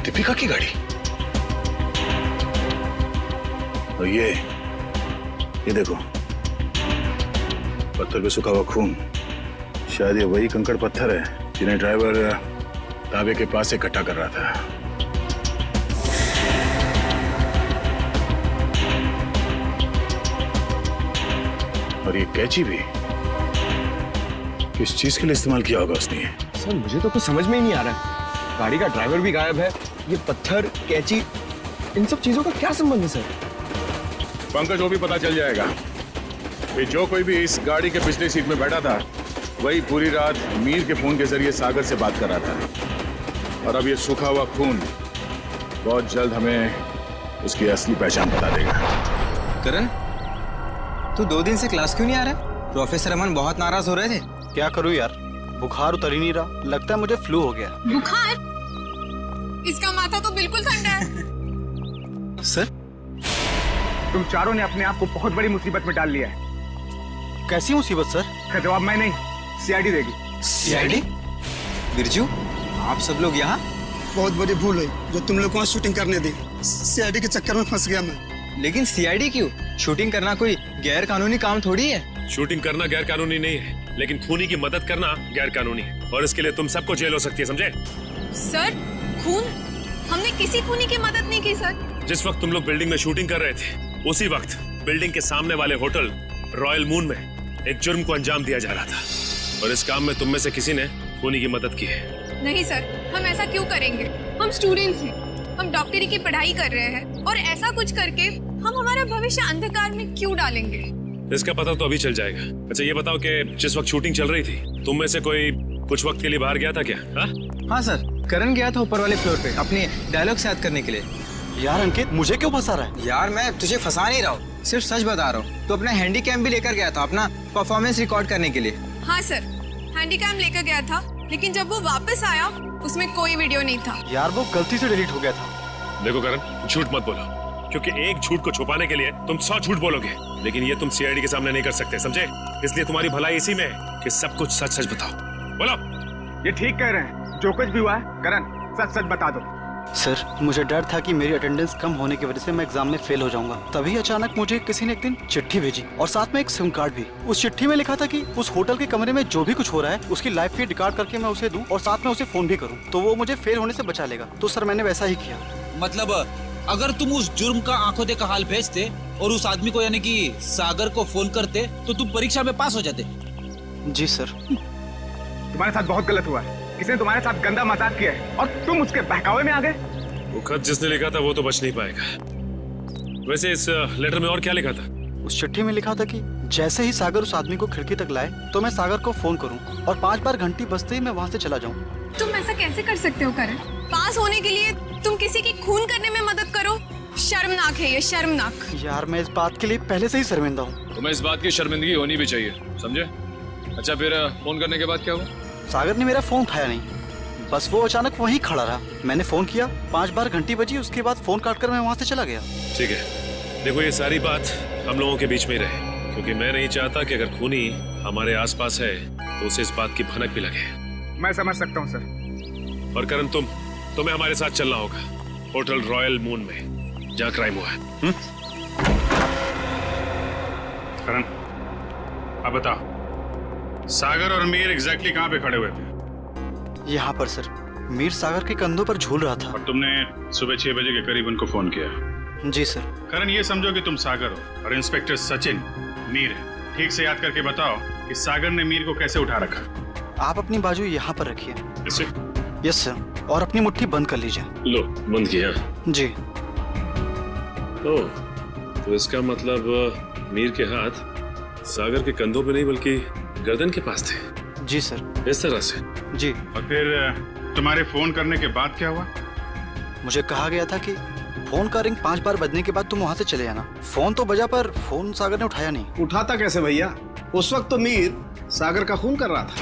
दीपिका की गाड़ी? और ये देखो, पत्थर पे सूखा हुआ खून। शायद ये वही कंकड़ पत्थर है जिन्हें ड्राइवर ढाबे के पास से इकट्ठा कर रहा था। और ये कैंची भी किस चीज के लिए इस्तेमाल किया होगा उसने? सर मुझे तो कुछ समझ में ही नहीं आ रहा है। गाड़ी का ड्राइवर भी गायब है, ये पत्थर, कैंची, इन सब चीजों का क्या संबंध है सर? पंकज, वो भी पता चल जाएगा कि जो कोई भी इस गाड़ी के पिछले सीट में बैठा था वही पूरी रात मीर के फोन के जरिए सागर से बात कर रहा था। और अब ये सूखा हुआ खून बहुत जल्द हमें उसकी असली पहचान बता देगा। करण, तू 2 दिन से क्लास क्यों नहीं आ रहा? प्रोफेसर अमन बहुत नाराज हो रहे थे। क्या करूं यार, बुखार उतर ही नहीं रहा। लगता है मुझे फ्लू हो गया। बुखार? इसका माथा तो बिल्कुल ठंडा है। सर, तुम चारों ने अपने आप को बहुत बड़ी मुसीबत में डाल लिया है। कैसी मुसीबत सर? का जवाब मैं नहीं, सीआईडी देगी। सीआईडी? बिरजू, आप सब लोग यहाँ? बहुत बड़ी भूल है जो तुम लोग को शूटिंग करने दी। सीआईडी के चक्कर में फंस गया मैं। लेकिन सीआईडी क्यों? शूटिंग करना कोई गैर कानूनी काम थोड़ी है। शूटिंग करना गैर कानूनी नहीं है, लेकिन खूनी की मदद करना गैर कानूनी है और इसके लिए तुम सबको जेल हो सकती है, समझे? सर खून? हमने किसी खूनी की मदद नहीं की सर। जिस वक्त तुम लोग बिल्डिंग में शूटिंग कर रहे थे उसी वक्त बिल्डिंग के सामने वाले होटल रॉयल मून में एक जुर्म को अंजाम दिया जा रहा था और इस काम में तुम में से किसी ने खूनी की मदद की है। नहीं सर, हम ऐसा क्यों करेंगे? हम स्टूडेंट्स हैं, हम डॉक्टरी की पढ़ाई कर रहे हैं और ऐसा कुछ करके हम हमारा भविष्य अंधकार में क्यों डालेंगे? इसका पता तो अभी चल जाएगा। अच्छा ये बताओ कि जिस वक्त शूटिंग चल रही थी तुम में से कोई कुछ वक्त के लिए बाहर गया था क्या? हाँ सर, करण गया था ऊपर वाले फ्लोर पे अपनी डायलॉग याद करने के लिए। यार अंकित, मुझे क्यों फंसा रहा है? यार मैं तुझे फंसा नहीं रहा हूँ, सिर्फ सच बता रहा हूँ। तो अपना हैंडी कैम भी लेकर गया था अपना परफॉर्मेंस रिकॉर्ड करने के लिए। हाँ सर, हैंडी कैम लेकर गया था, लेकिन जब वो वापस आया उसमें कोई वीडियो नहीं था। यार वो गलती से डिलीट हो गया था। देखो करण, झूठ मत बोलो, क्योंकि एक झूठ को छुपाने के लिए तुम 100 झूठ बोलोगे, लेकिन ये तुम सीआईडी के सामने नहीं कर सकते, समझे? इसलिए तुम्हारी भलाई इसी में है कि सब कुछ सच सच बताओ। बोलो। ये ठीक कह रहे हैं, जो कुछ भी हुआ है करण सच सच बता दो। सर मुझे डर था कि मेरी अटेंडेंस कम होने की वजह से मैं एग्जाम में फेल हो जाऊंगा। तभी अचानक मुझे किसी ने एक दिन चिट्ठी भेजी और साथ में एक सिम कार्ड भी। उस चिट्ठी में लिखा था कि उस होटल के कमरे में जो भी कुछ हो रहा है उसकी लाइव फीड रिकॉर्ड करके मैं उसे दूं और साथ में उसे फोन भी करूं, तो वो मुझे फेल होने से बचा लेगा। तो सर मैंने वैसा ही किया। मतलब अगर तुम उस जुर्म का आंखों देखा हाल भेजते और उस आदमी को यानी कि सागर को फोन करते तो तुम परीक्षा में पास हो जाते? जी सर। तुम्हारे साथ बहुत गलत हुआ है, किसी ने तुम्हारे साथ गंदा मजाक किया है और तुम उसके बहकावे में आ गए। वो खत जिसने लिखा था वो तो बच नहीं पाएगा। वैसे इस लेटर में और क्या लिखा था? उस चिट्ठी में लिखा था कि जैसे ही सागर उस आदमी को खिड़की तक लाए तो मैं सागर को फोन करूं और 5 बार घंटी बजते ही मैं वहां से चला जाऊं। तुम ऐसा कैसे कर सकते हो करण? पास होने के लिए तुम किसी की खून करने में मदद करो? शर्मनाक है ये, शर्मनाक। यार मैं इस बात के लिए पहले से ही शर्मिंदा हूँ। तुम्हें इस बात की शर्मिंदगी होनी भी चाहिए, समझे? अच्छा फिर फोन करने के बाद क्या हुआ? सागर ने मेरा फोन उठाया नहीं, बस वो अचानक वहीं खड़ा रहा। मैंने फोन किया, 5 बार घंटी बजी, उसके बाद फोन काटकर मैं वहां से चला गया। ठीक है, देखो ये सारी बात हम लोगों के बीच में ही रहे, क्योंकि मैं नहीं चाहता कि अगर खूनी हमारे आसपास है तो उसे इस बात की भनक भी लगे। मैं समझ सकता हूँ सर। और करण तुम्हें हमारे साथ चलना होगा होटल रॉयल मून में जहाँ क्राइम हुआ है। करण अब बताओ, सागर और मीर एग्जैक्टली कहाँ पे खड़े हुए थे? यहाँ पर सर। मीर सागर के कंधों पर झूल रहा था। और तुमने सुबह 6 बजे के करीब उनको फोन किया? जी सर। करण ये समझो कि तुम सागर हो और इंस्पेक्टर सचिन मीर है। ठीक से याद करके बताओ कि सागर ने मीर को कैसे उठा रखा? आप अपनी बाजू यहाँ पर रखिए। यस सर, और अपनी मुट्ठी बंद कर लीजिए। लो, बंद किया? जी। ओह, तो इसका मतलब मीर के हाथ सागर के कंधों पे नहीं बल्कि गर्दन के पास थे। जी सर। इस तरह से? जी। और फिर तुम्हारे फोन करने के बाद क्या हुआ? मुझे कहा गया था कि फोन का रिंग 5 बार बजने के बाद तुम वहाँ से चले जाना। फोन तो बजा पर फोन सागर ने उठाया नहीं। उठाता कैसे भैया? उस वक्त तो मीर सागर का खून कर रहा था।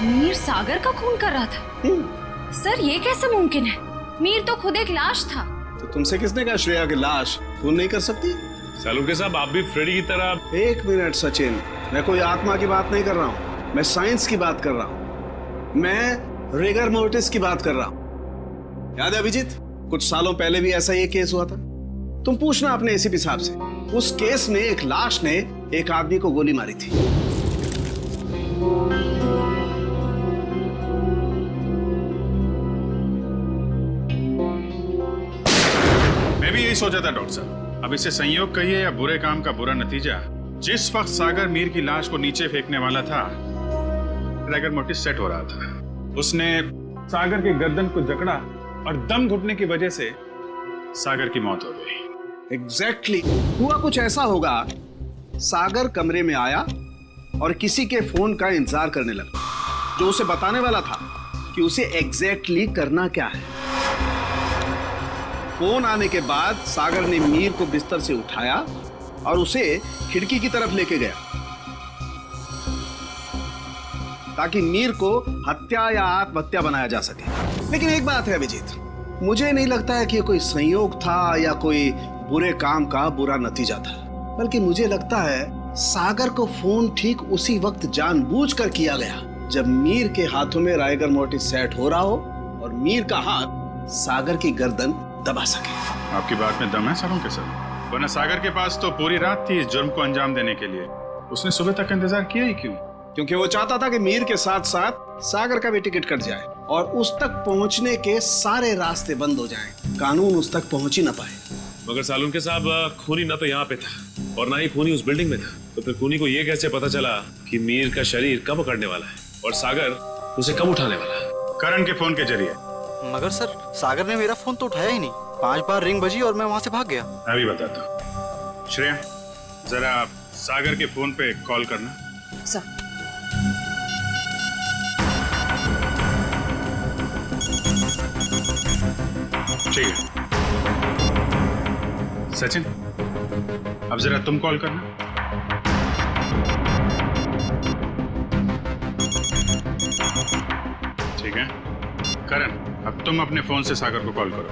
मीर सागर का खून कर रहा था? सर ये कैसे मुमकिन है? मीर तो खुद एक लाश था। तो तुमसे किसने कहा श्रेया की लाश खून नहीं कर सकती? सालुंके साहब आप भी फ्रेडी की तरह। 1 मिनट सचिन, मैं कोई आत्मा की बात नहीं कर रहा हूँ, मैं साइंस की बात कर रहा हूँ, मैं रिगर मोर्टिस की बात कर रहा हूँ। याद है अभिजीत, कुछ सालों पहले भी ऐसा ही केस हुआ था। तुम पूछना अपने एसीपी साहब से, उस केस में एक लाश ने एक आदमी को गोली मारी थी। मैं भी यही सोचा था डॉक्टर साहब। अब इसे संयोग कहिए या बुरे काम का बुरा नतीजा, जिस वक्त सागर मीर की लाश को नीचे फेंकने वाला था रिगर मोर्टिस सेट हो रहा था। उसने सागर के गर्दन को जकड़ा और दम घुटने की वजह से सागर की मौत हो गई। एग्जैक्टली हुआ कुछ ऐसा होगा, सागर कमरे में आया और किसी के फोन का इंतजार करने लगा जो उसे बताने वाला था कि उसे एग्जैक्टली करना क्या है। फोन आने के बाद सागर ने मीर को बिस्तर से उठाया और उसे खिड़की की तरफ लेके गया ताकि मीर को हत्या या आत्महत्या बनाया जा सके। लेकिन एक बात है अभिजीत, मुझे नहीं लगता है कि ये कोई संयोग था या कोई बुरे काम का बुरा नतीजा था, बल्कि मुझे लगता है सागर को फोन ठीक उसी वक्त जानबूझकर किया गया जब मीर के हाथों में राइगर मोर्टिस सेट हो रहा हो और मीर का हाथ सागर की गर्दन दबा सके। आपकी बात में दम है सालुंके साहब, वरना सागर के पास तो पूरी रात थी इस जुर्म को अंजाम देने के लिए। उसने सुबह तक इंतजार किया ही क्यों? क्योंकि वो चाहता था कि मीर के साथ साथ सागर का भी टिकट कट जाए और उस तक पहुंचने के सारे रास्ते बंद हो जाएं। कानून उस तक पहुंच ही ना पाए। मगर सालुनके साहब, खूनी ना तो यहाँ पे था और ना ही खूनी उस बिल्डिंग में था, तो फिर खूनी को ये कैसे पता चला कि मीर का शरीर कब पकड़ने वाला है और सागर उसे कब उठाने वाला है? करण के फोन के जरिए। मगर सर, सागर ने मेरा फोन तो उठाया ही नहीं। 5 बार रिंग बजी और मैं वहां से भाग गया। मैं भी बताता हूँ। श्रेया, जरा सागर के फोन पे कॉल करना। सर। ठीक है। सचिन, अब जरा तुम कॉल करना। ठीक है। करण, अब तुम अपने फोन से सागर को कॉल करो।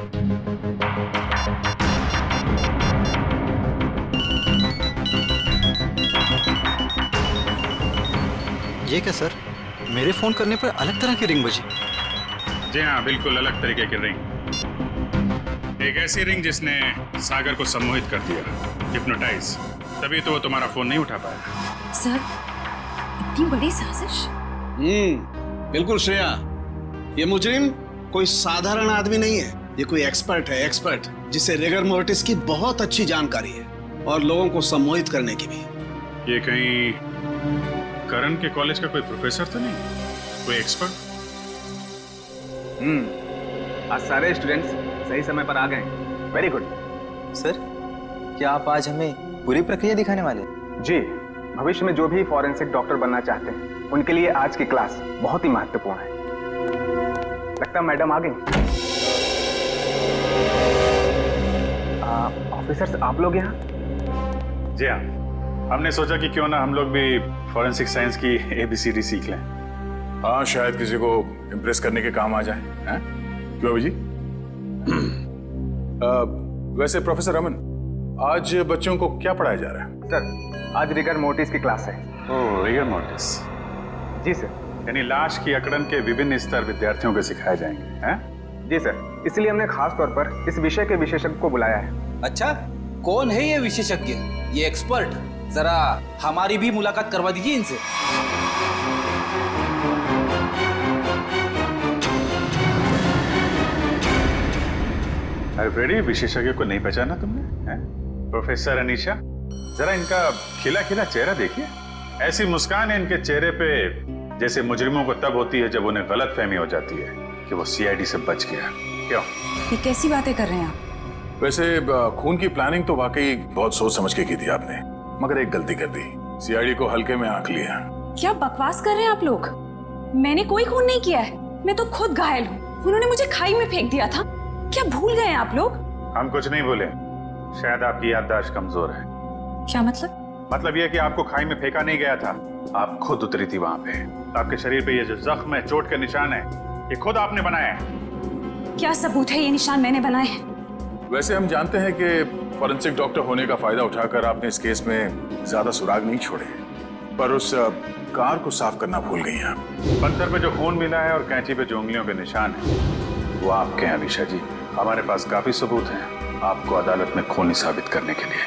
ये क्या सर, मेरे फोन करने पर अलग तरह की रिंग बजी? जी हाँ, बिल्कुल अलग तरीके की रिंग। एक ऐसी रिंग जिसने सागर को सम्मोहित कर दिया, हिप्नोटाइज। तभी तो वो तुम्हारा फोन नहीं उठा पाया। सर, इतनी बड़ी साजिश? बिल्कुल श्रेया, ये मुजरिम कोई साधारण आदमी नहीं है। ये कोई एक्सपर्ट है, एक्सपर्ट जिसे रिगर मोर्टिस की बहुत अच्छी जानकारी है और लोगों को सम्मोहित करने की भी। ये कहीं करण के कॉलेज का कोई प्रोफेसर तो नहीं, कोई एक्सपर्ट? आज सारे स्टूडेंट्स सही समय पर आ गए। Very good. सर, क्या आप आज हमें पूरी प्रक्रिया दिखाने वाले? जी, भविष्य में जो भी फॉरेंसिक डॉक्टर बनना चाहते हैं उनके लिए आज की क्लास बहुत ही महत्वपूर्ण है। लगता है मैडम आ गई। ऑफिसर्स, आप लोग यहाँ? जी हाँ, हमने सोचा कि क्यों ना हम लोग भी फॉरेंसिक साइंस की ABCD सीख लें। हाँ, शायद किसी को इम्प्रेस करने के काम आ जाए। हैं? क्यों अभी जी? वैसे प्रोफेसर रमन, आज बच्चों को क्या पढ़ाया जा रहा है? सर, आज रिगर मोर्टिस की क्लास है। ओह, रिगर मोर्टिस। जी सर। यानी लाश की अकड़न के विभिन्न स्तर विद्यार्थियों को सिखाए जाएंगे, हैं? जी सर, इसलिए हमने खास तौर पर इस विषय के विशेषज्ञ को बुलाया है। अच्छा, कौन है ये विशेषज्ञ, ये एक्सपर्ट? जरा हमारी भी मुलाकात करवा दीजिए इनसे। अरे विशेषज्ञ को नहीं पहचाना तुमने? हैं? प्रोफेसर अनीशा, जरा इनका खिला खिला चेहरा देखिए। ऐसी मुस्कान है इनके चेहरे पे जैसे मुजरिमों को तब होती है जब उन्हें गलतफहमी हो जाती है कि वो CID से बच गया। क्यों? ये कैसी बातें कर रहे हैं आप? वैसे खून की प्लानिंग तो वाकई बहुत सोच समझ के की थी आपने, मगर एक गलती कर दी। CID को हल्के में आंक लिया। क्या बकवास कर रहे हैं आप लोग? मैंने कोई खून नहीं किया है, मैं तो खुद घायल हूँ। उन्होंने मुझे खाई में फेंक दिया था। क्या भूल गए हैं आप लोग? हम कुछ नहीं भूले, शायद आपकी याददाश्त कमजोर है। क्या मतलब? मतलब यह कि आपको खाई में फेंका नहीं गया था, आप खुद उतरी थी वहां पे। आपके शरीर पे ये जो जख्म है, चोट के निशान है, ये खुद आपने बनाए हैं। क्या सबूत है ये निशान मैंने बनाए हैं? वैसे हम जानते हैं कि फॉरेंसिक डॉक्टर होने का फायदा उठाकर आपने इस केस में ज्यादा सुराग नहीं छोड़े, पर उस कार को साफ करना भूल गई हैं आप। पत्थर पे जो खून मिला है और कैंची पे जो उंगलियों के निशान है, वो आपके हैं अनीशा जी। हमारे पास काफी सबूत हैं आपको अदालत में खूनी साबित करने के लिए।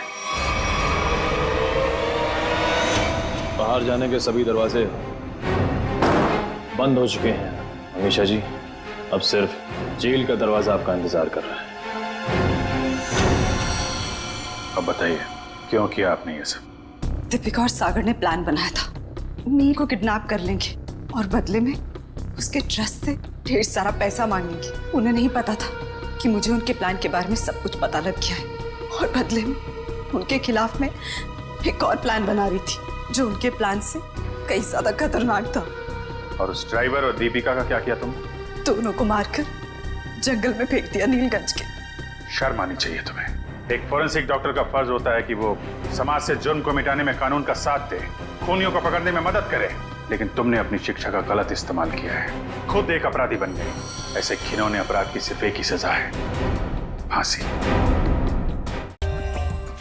बाहर जाने के सभी दरवाजे बंद हो चुके हैं अनीशा जी। अब सिर्फ जेल का दरवाजा आपका इंतजार कर रहा है। अब बताइए, क्यों किया आपने ये सब? दीपिका और सागर ने प्लान बनाया था, मीर को किडनैप कर लेंगे और बदले में उसके ट्रस्ट से ढेर सारा पैसा मांगेंगे। उन्हें नहीं पता था कि मुझे उनके प्लान के बारे में सब कुछ पता लग गया है और बदले में उनके खिलाफ में एक और प्लान बना रही थी जो उनके प्लान से कई ज्यादा खतरनाक था। और उस ड्राइवर और दीपिका का क्या किया तुम? दोनों को मारकर जंगल में फेंक दिया नीलगंज के। शर्म आनी चाहिए तुम्हें। एक फॉरेंसिक डॉक्टर का फर्ज होता है कि वो समाज से जुर्म को मिटाने में कानून का साथ दे, खूनियों को पकड़ने में मदद करे, लेकिन तुमने अपनी शिक्षा का गलत इस्तेमाल किया है। खुद एक अपराधी बन गई। ऐसे घिनौने अपराध की सिर्फ एक ही सजा है, फांसी।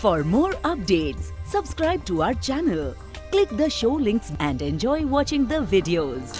For more updates, subscribe to our channel, click the show links and enjoy watching the videos.